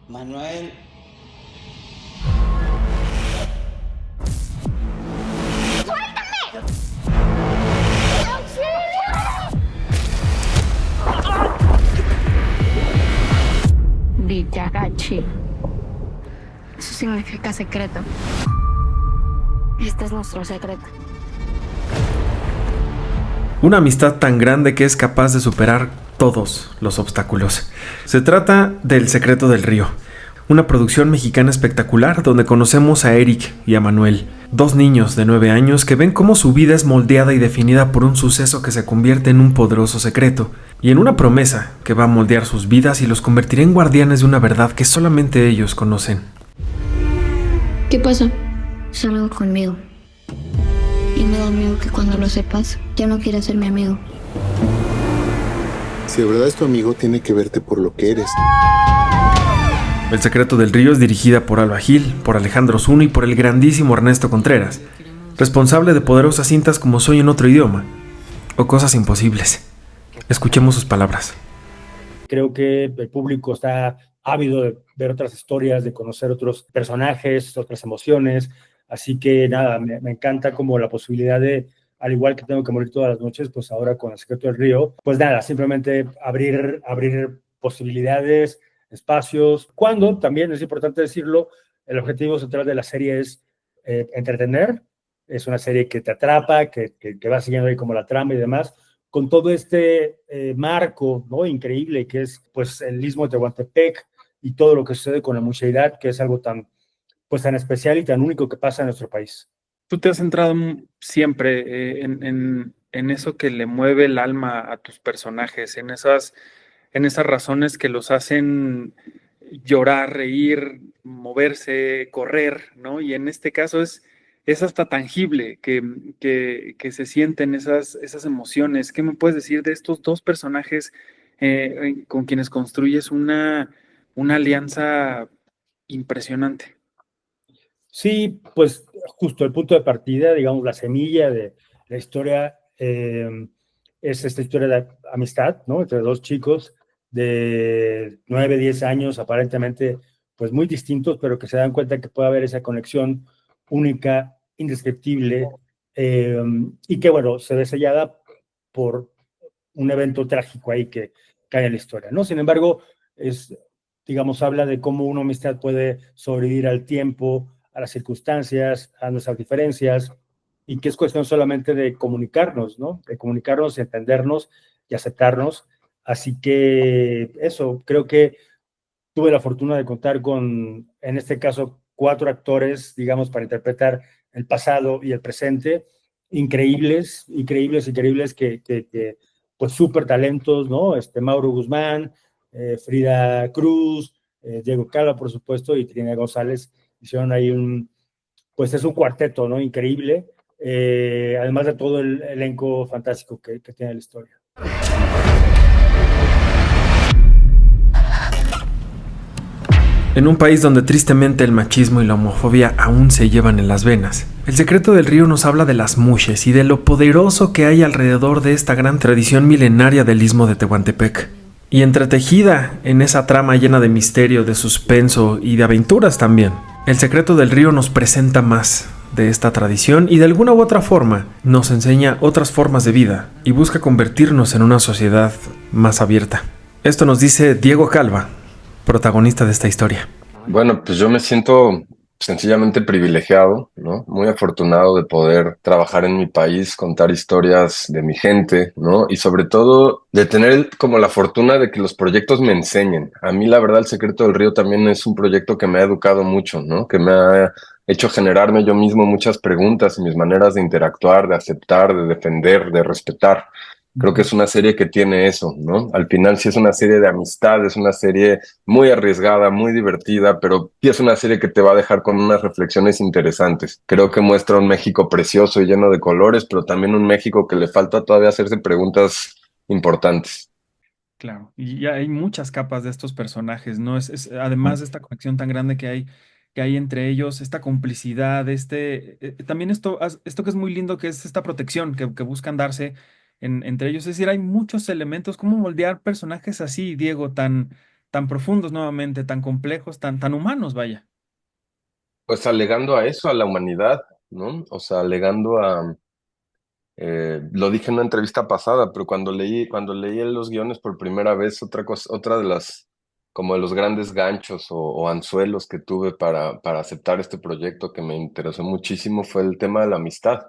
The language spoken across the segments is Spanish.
Manuel, Villagachi. Eso significa secreto. Este es nuestro secreto. Una amistad tan grande que es capaz de superar todos los obstáculos. Se trata del Secreto del Río, una producción mexicana espectacular donde conocemos a Eric y a Manuel, dos niños de 9 años que ven cómo su vida es moldeada y definida por un suceso que se convierte en un poderoso secreto y en una promesa que va a moldear sus vidas y los convertirá en guardianes de una verdad que solamente ellos conocen. ¿Qué pasa? Salgo conmigo. Y me da miedo que cuando lo sepas, ya no quieras ser mi amigo. Si de verdad es tu amigo, tiene que verte por lo que eres. El Secreto del Río es dirigida por Alba Gil, por Alejandro Zuna y por el grandísimo Ernesto Contreras, responsable de poderosas cintas como Soy en otro idioma o Cosas imposibles. Escuchemos sus palabras. Creo que el público está ávido de ver otras historias, de conocer otros personajes, otras emociones. Así que nada, me encanta como la posibilidad de, al igual que tengo que morir todas las noches, pues ahora con El Secreto del Río, pues nada, simplemente abrir posibilidades, espacios. Cuando, también es importante decirlo, el objetivo central de la serie es entretener. Es una serie que te atrapa, que va siguiendo ahí como la trama y demás, con todo este marco, ¿no? Increíble que es pues el Istmo de Tehuantepec y todo lo que sucede con la mucheidad, que es algo tan, pues, tan especial y tan único que pasa en nuestro país. Tú te has centrado siempre en eso que le mueve el alma a tus personajes, en esas razones que los hacen llorar, reír, moverse, correr, ¿no? Y en este caso es hasta tangible que se sienten esas emociones. ¿Qué me puedes decir de estos dos personajes con quienes construyes una alianza impresionante? Sí, pues justo el punto de partida, digamos, la semilla de la historia es esta historia de amistad, ¿no? Entre dos chicos de 9, 10 años, aparentemente, pues muy distintos, pero que se dan cuenta que puede haber esa conexión única, indescriptible, y que, bueno, se ve sellada por un evento trágico ahí que cae en la historia, ¿no? Sin embargo, digamos, habla de cómo una amistad puede sobrevivir al tiempo, a las circunstancias, a nuestras diferencias, y que es cuestión solamente de comunicarnos, ¿no? De comunicarnos, entendernos y aceptarnos. Así que eso, creo que tuve la fortuna de contar con, en este caso, 4 actores, digamos, para interpretar el pasado y el presente, increíbles, increíbles, increíbles, pues súper talentos, ¿no? Mauro Guzmán, Frida Cruz, Diego Calva, por supuesto, y Trina González, hicieron ahí pues es un cuarteto, ¿no? Increíble, además de todo el elenco fantástico que tiene la historia. En un país donde tristemente el machismo y la homofobia aún se llevan en las venas, El Secreto del Río nos habla de las muxes y de lo poderoso que hay alrededor de esta gran tradición milenaria del Istmo de Tehuantepec. Y entretejida en esa trama llena de misterio, de suspenso y de aventuras también, El Secreto del Río nos presenta más de esta tradición y de alguna u otra forma nos enseña otras formas de vida y busca convertirnos en una sociedad más abierta. Esto nos dice Diego Calva, protagonista de esta historia. Bueno, pues yo me siento sencillamente privilegiado, ¿no? Muy afortunado de poder trabajar en mi país, contar historias de mi gente, ¿no? Y sobre todo de tener como la fortuna de que los proyectos me enseñen. A mí, la verdad, El Secreto del Río también es un proyecto que me ha educado mucho, ¿no? Que me ha hecho generarme yo mismo muchas preguntas y mis maneras de interactuar, de aceptar, de defender, de respetar. Creo que es una serie que tiene eso, ¿no? Al final sí es una serie de amistad, es una serie muy arriesgada, muy divertida, pero sí es una serie que te va a dejar con unas reflexiones interesantes. Creo que muestra un México precioso y lleno de colores, pero también un México que le falta todavía hacerse preguntas importantes. Claro, y ya hay muchas capas de estos personajes, ¿no? Además de esta conexión tan grande que hay entre ellos, esta complicidad, también esto que es muy lindo, que es esta protección que buscan darse entre ellos. Es decir, hay muchos elementos, cómo moldear personajes así, Diego, tan, tan profundos nuevamente, tan complejos, tan humanos, vaya. Pues alegando a eso, a la humanidad, ¿no? O sea, alegando a, lo dije en una entrevista pasada, pero cuando leí los guiones por primera vez, otra cosa, otra de las, como de los grandes ganchos o anzuelos que tuve para aceptar este proyecto que me interesó muchísimo fue el tema de la amistad,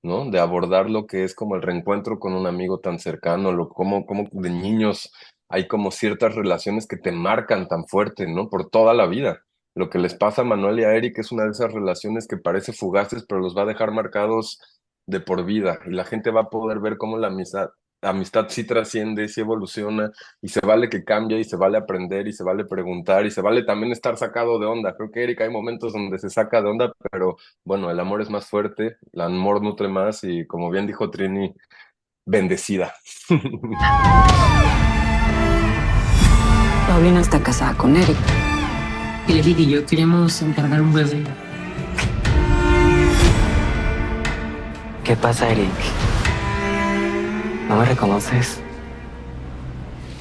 ¿no? De abordar lo que es como el reencuentro con un amigo tan cercano, como de niños hay como ciertas relaciones que te marcan tan fuerte, ¿no? Por toda la vida. Lo que les pasa a Manuel y a Eric es una de esas relaciones que parece fugaces, pero los va a dejar marcados de por vida y la gente va a poder ver cómo la amistad sí trasciende, sí evoluciona y se vale que cambie y se vale aprender y se vale preguntar y se vale también estar sacado de onda. Creo que Eric hay momentos donde se saca de onda, pero bueno, el amor es más fuerte, el amor nutre más y como bien dijo Trini, bendecida. Paulina está casada con Eric. Y Eric y yo queremos encargar un bebé. ¿Qué pasa, Eric? ¿No me reconoces?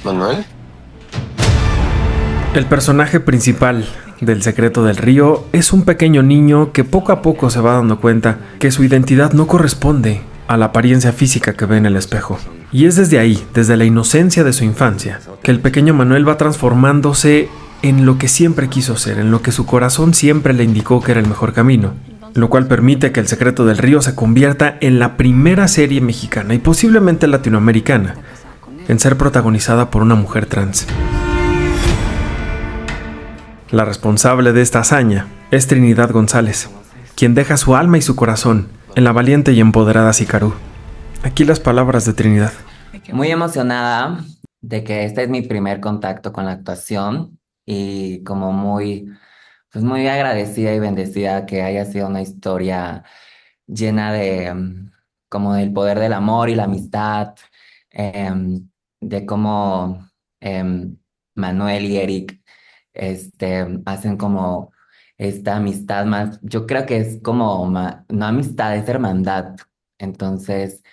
Manuel. El personaje principal del Secreto del Río es un pequeño niño que poco a poco se va dando cuenta que su identidad no corresponde a la apariencia física que ve en el espejo. Y es desde ahí, desde la inocencia de su infancia, que el pequeño Manuel va transformándose en lo que siempre quiso ser, en lo que su corazón siempre le indicó que era el mejor camino, lo cual permite que El Secreto del Río se convierta en la primera serie mexicana y posiblemente latinoamericana en ser protagonizada por una mujer trans. La responsable de esta hazaña es Trinidad González, quien deja su alma y su corazón en la valiente y empoderada Sicaru. Aquí las palabras de Trinidad. Muy emocionada de que este es mi primer contacto con la actuación y como pues muy agradecida y bendecida que haya sido una historia llena de como del poder del amor y la amistad, de cómo Manuel y Eric hacen como esta amistad más, yo creo que es como, no amistad, es hermandad. Entonces,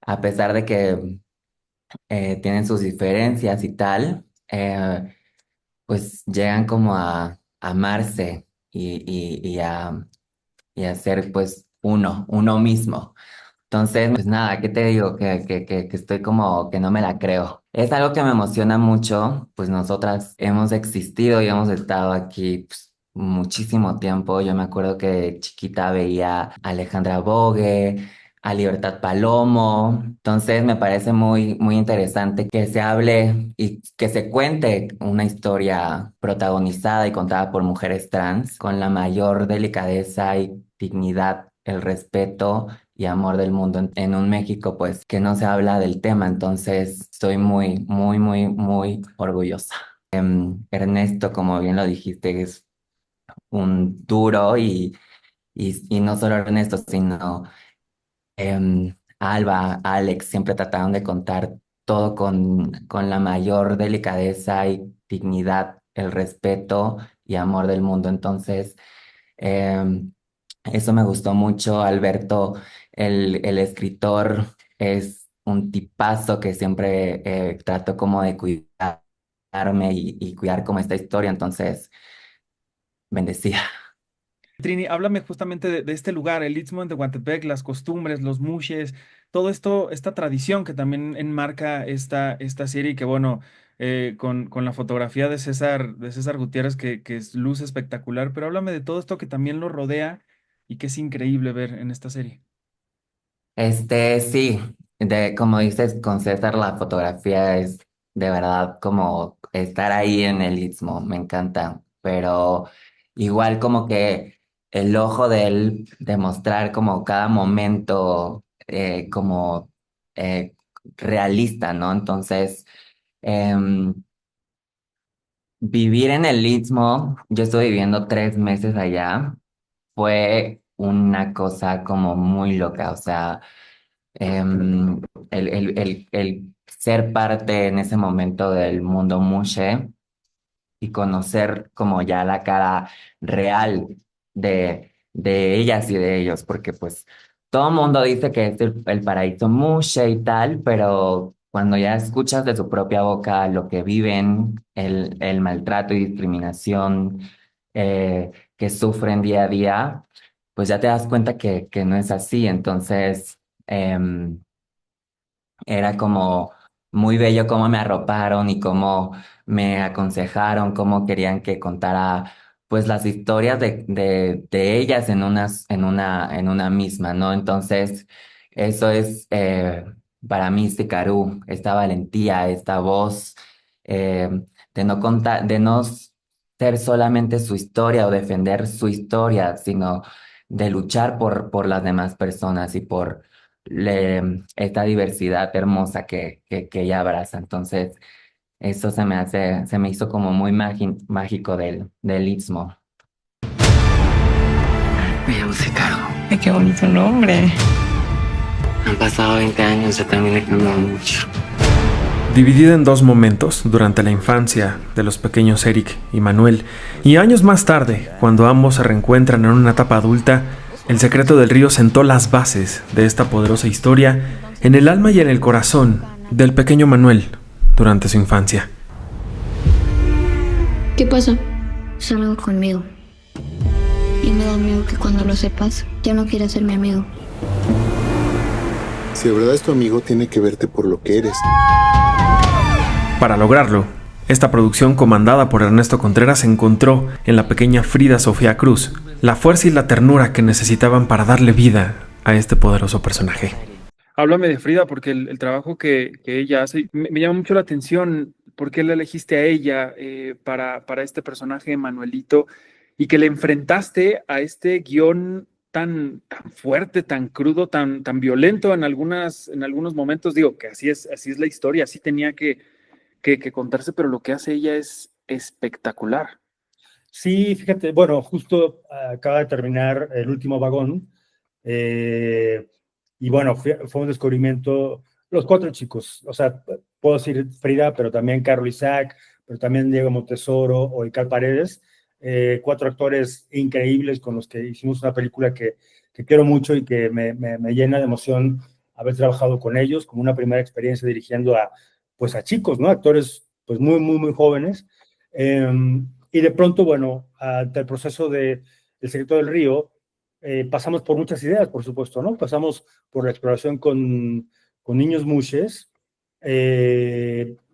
a pesar de que tienen sus diferencias y tal, pues llegan como a amarse y a ser pues uno mismo. Entonces, pues nada, ¿qué te digo? Que estoy como que no me la creo. Es algo que me emociona mucho, pues nosotras hemos existido y hemos estado aquí pues, muchísimo tiempo. Yo me acuerdo que de chiquita veía a Alejandra Bogue, a Libertad Palomo. Entonces me parece muy interesante que se hable y que se cuente una historia protagonizada y contada por mujeres trans con la mayor delicadeza y dignidad, el respeto y amor del mundo en un México pues que no se habla del tema, entonces estoy muy orgullosa. Ernesto, como bien lo dijiste, es un duro y no solo Ernesto, sino Alba, Alex, siempre trataron de contar todo con la mayor delicadeza y dignidad, el respeto y amor del mundo, entonces em, eso me gustó mucho. Alberto, el escritor, es un tipazo que siempre trató como de cuidarme y cuidar como esta historia. Entonces, bendecida. Trini, háblame justamente de este lugar, el Istmo de Tehuantepec, las costumbres, los mushes, todo esto, esta tradición que también enmarca esta serie y que bueno, con la fotografía de César Gutiérrez, que es luz espectacular, pero háblame de todo esto que también lo rodea y que es increíble ver en esta serie. Sí, como dices, con César la fotografía es de verdad como estar ahí en el Istmo, me encanta, pero igual como que el ojo de él de mostrar como cada momento como eh, realista, ¿no? Entonces, em, vivir en el Istmo, yo estuve viviendo 3 meses allá, fue una cosa como muy loca, o sea el ser parte en ese momento del mundo mushe y conocer como ya la cara real de ellas y de ellos, porque pues todo el mundo dice que es el paraíso mushe y tal, pero cuando ya escuchas de su propia boca lo que viven, el maltrato y discriminación que sufren día a día, pues ya te das cuenta que no es así. Entonces, em, era como muy bello cómo me arroparon y cómo me aconsejaron, cómo querían que contara pues las historias de ellas en una misma, ¿no? Entonces, eso es para mí Sikaru, esta valentía, esta voz eh, de no contar, de no ser solamente su historia o defender su historia, sino de luchar por las demás personas y por esta diversidad hermosa que ella abraza. Entonces, eso se me hizo como muy mágico del Istmo. Me llamo Sicario. Ay, qué bonito nombre. Han pasado 20 años, yo también he cambiado mucho. Dividida en dos momentos, durante la infancia de los pequeños Eric y Manuel, y años más tarde, cuando ambos se reencuentran en una etapa adulta, El secreto del río sentó las bases de esta poderosa historia en el alma y en el corazón del pequeño Manuel durante su infancia. ¿Qué pasa? Salgo conmigo. Y me da miedo que cuando lo sepas, ya no quieras ser mi amigo. Si de verdad es tu amigo, tiene que verte por lo que eres. Para lograrlo, esta producción comandada por Ernesto Contreras encontró en la pequeña Frida Sofía Cruz la fuerza y la ternura que necesitaban para darle vida a este poderoso personaje. Háblame de Frida porque el trabajo que ella hace me llama mucho la atención. ¿Por qué la elegiste a ella para este personaje, Manuelito? Y que le enfrentaste a este guión tan fuerte, tan crudo, tan violento en algunos momentos. Digo que así es la historia, así tenía que contarse, pero lo que hace ella es espectacular. Sí, fíjate, bueno, justo acaba de terminar El último vagón, y bueno, fue un descubrimiento, los 4 chicos, o sea, puedo decir Frida, pero también Carlos Isaac, pero también Diego Montesoro o Ical Paredes, 4 actores increíbles con los que hicimos una película que quiero mucho y que me llena de emoción haber trabajado con ellos, como una primera experiencia dirigiendo pues a chicos, ¿no? Actores pues muy jóvenes. Y de pronto, bueno, ante el proceso El secreto del río, pasamos por muchas ideas, por supuesto, ¿no? Pasamos por la exploración con niños mushes,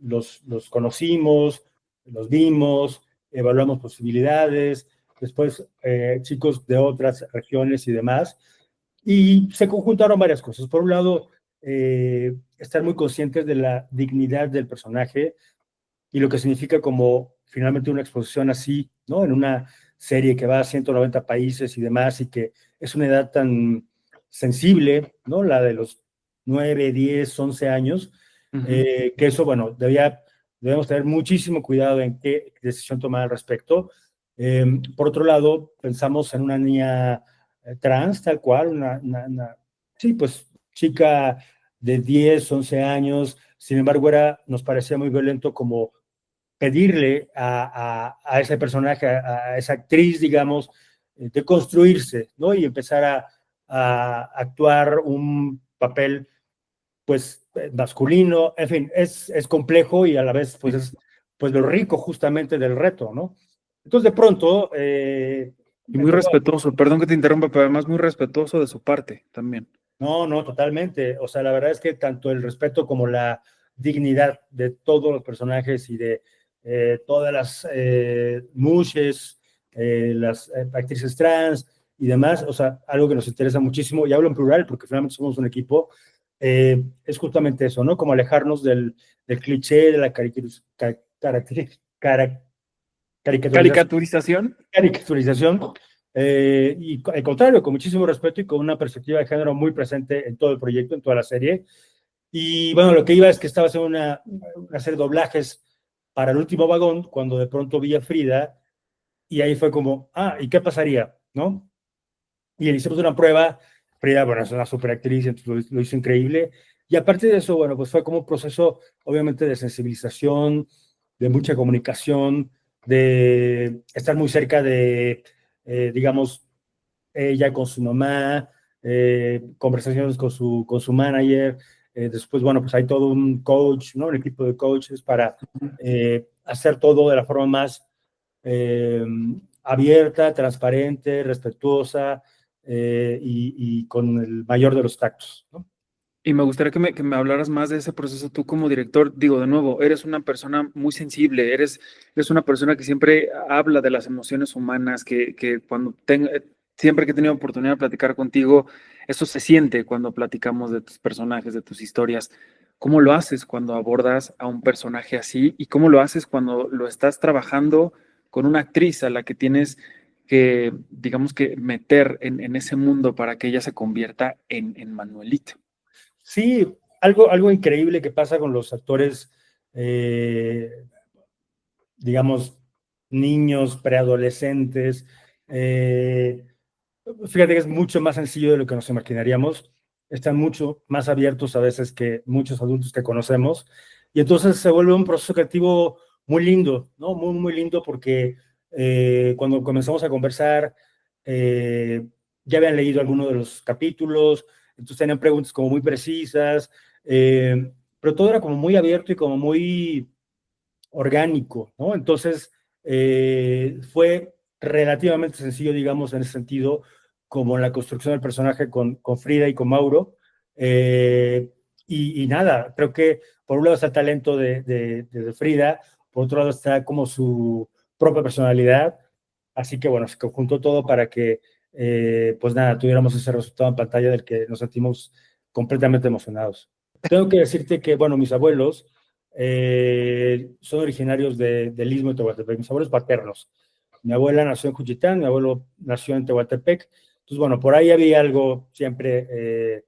los conocimos, los vimos, evaluamos posibilidades, después chicos de otras regiones y demás, y se conjuntaron varias cosas. Por un lado, estar muy conscientes de la dignidad del personaje y lo que significa como finalmente una exposición así, ¿no? En una serie que va a 190 países y demás, y que es una edad tan sensible, ¿no? La de los 9, 10, 11 años, que eso, bueno, debemos tener muchísimo cuidado en qué decisión tomar al respecto. Por otro lado, pensamos en una niña trans, tal cual, sí, pues chica de 10, 11 años, sin embargo, nos parecía muy violento como pedirle a ese personaje, a esa actriz, digamos, de construirse, ¿no? Y empezar a actuar un papel, pues, masculino, en fin, es complejo y a la vez, pues, es pues lo rico justamente del reto, ¿no? Entonces, de pronto... y muy respetuoso, perdón que te interrumpa, pero además muy respetuoso de su parte también. No, totalmente. O sea, la verdad es que tanto el respeto como la dignidad de todos los personajes y de todas las mushes, las actrices trans y demás, o sea, algo que nos interesa muchísimo, y hablo en plural porque finalmente somos un equipo, es justamente eso, ¿no? Como alejarnos del cliché, de la ¿Caricaturización? Caricaturización. Y al contrario, con muchísimo respeto y con una perspectiva de género muy presente en todo el proyecto, en toda la serie. Y bueno, lo que iba es que estaba haciendo una serie de doblajes para El último vagón, cuando de pronto vi a Frida, y ahí fue como, ¿y qué pasaría? ¿No? Y le hicimos una prueba. Frida, bueno, es una super actriz, entonces lo hizo increíble. Y aparte de eso, bueno, pues fue como un proceso, obviamente, de sensibilización, de mucha comunicación, de estar muy cerca de, digamos, ella con su mamá, conversaciones con su manager, Después, bueno, pues hay todo un coach, ¿no? Un equipo de coaches para hacer todo de la forma más abierta, transparente, respetuosa y con el mayor de los tactos, ¿no? Y me gustaría que me hablaras más de ese proceso tú como director. Digo, de nuevo, eres una persona muy sensible, eres una persona que siempre habla de las emociones humanas, que cuando siempre que he tenido oportunidad de platicar contigo, eso se siente cuando platicamos de tus personajes, de tus historias. ¿Cómo lo haces cuando abordas a un personaje así? ¿Y cómo lo haces cuando lo estás trabajando con una actriz a la que tienes que, digamos que, meter en ese mundo para que ella se convierta en Manuelita? Sí, algo increíble que pasa con los actores, digamos, niños, preadolescentes. Fíjate que es mucho más sencillo de lo que nos imaginaríamos. Están mucho más abiertos a veces que muchos adultos que conocemos. Y entonces se vuelve un proceso creativo muy lindo, ¿no? Muy, muy lindo porque cuando comenzamos a conversar, ya habían leído algunos de los capítulos, entonces tenían preguntas como muy precisas, pero todo era como muy abierto y como muy orgánico, ¿no? Entonces fue relativamente sencillo, digamos, en ese sentido, como la construcción del personaje con Frida y con Mauro. Y nada, creo que por un lado está el talento de Frida, por otro lado está como su propia personalidad, así que bueno, se conjuntó todo para que, pues nada, tuviéramos ese resultado en pantalla del que nos sentimos completamente emocionados. Tengo que decirte que, bueno, mis abuelos son originarios del Istmo de Tehuantepec, mis abuelos paternos. Mi abuela nació en Juchitán, mi abuelo nació en Tehuantepec. Entonces, bueno, por ahí había algo siempre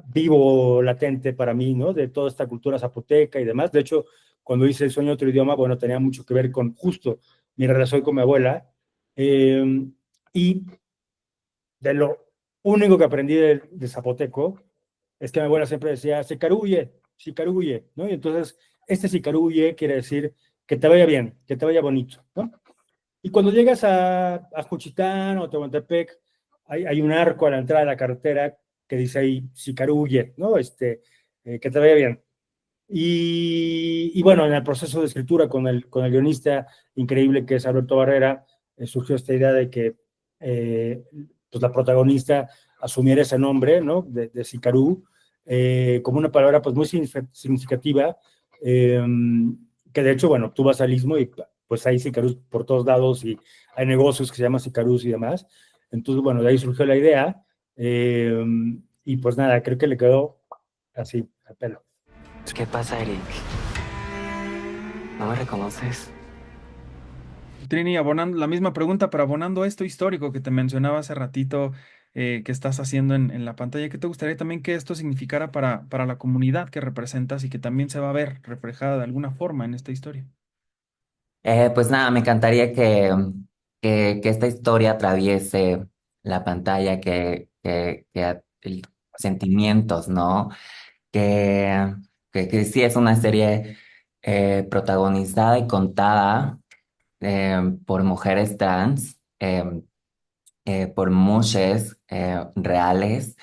vivo, latente para mí, ¿no? De toda esta cultura zapoteca y demás. De hecho, cuando hice El sueño de otro idioma, bueno, tenía mucho que ver con justo mi relación con mi abuela. Y de lo único que aprendí de zapoteco es que mi abuela siempre decía, sicaruye, sicaruye, ¿no? Y entonces, este sicaruye quiere decir que te vaya bien, que te vaya bonito, ¿no? Y cuando llegas a Juchitán o Tehuantepec, hay un arco a la entrada de la carretera que dice ahí sicaruye, ¿no? Que te vaya bien. Y bueno, en el proceso de escritura con el guionista increíble que es Alberto Barrera, surgió esta idea de que pues la protagonista asumiera ese nombre, ¿no? De Sicarú, como una palabra pues muy significativa, que de hecho, bueno, tú vas al Istmo y pues hay sicarús por todos lados y hay negocios que se llaman sicarús y demás. Entonces, bueno, de ahí surgió la idea y pues nada, creo que le quedó así, al pelo. ¿Qué pasa, Eric? ¿No me reconoces? Trini, abonando la misma pregunta, pero abonando esto histórico que te mencionaba hace ratito, que estás haciendo en la pantalla, ¿qué te gustaría también que esto significara para la comunidad que representas y que también se va a ver reflejada de alguna forma en esta historia? Pues nada, me encantaría que esta historia atraviese la pantalla, sentimientos, ¿no? Que, que sí es una serie protagonizada y contada por mujeres trans, por mujeres reales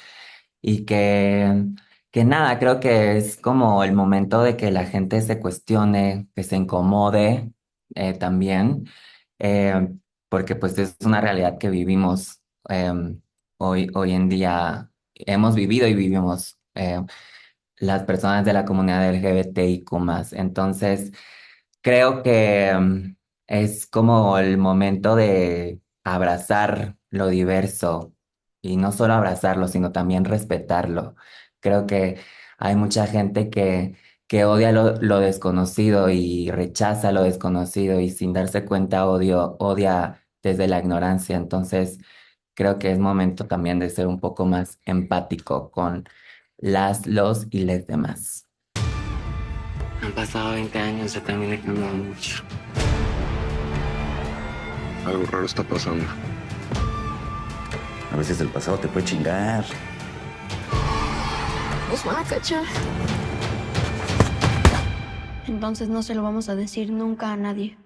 y que nada, creo que es como el momento de que la gente se cuestione, que se incomode también, eh, porque pues es una realidad que vivimos hoy en día, hemos vivido y vivimos las personas de la comunidad LGBTIQ+. Entonces, creo que es como el momento de abrazar lo diverso y no solo abrazarlo, sino también respetarlo. Creo que hay mucha gente que odia lo desconocido y rechaza lo desconocido y sin darse cuenta odia desde la ignorancia. Entonces, creo que es momento también de ser un poco más empático con los y les demás. Han pasado 20 años, yo también he cambiado mucho. Algo raro está pasando. A veces el pasado te puede chingar. Nos van a cachar. Entonces no se lo vamos a decir nunca a nadie.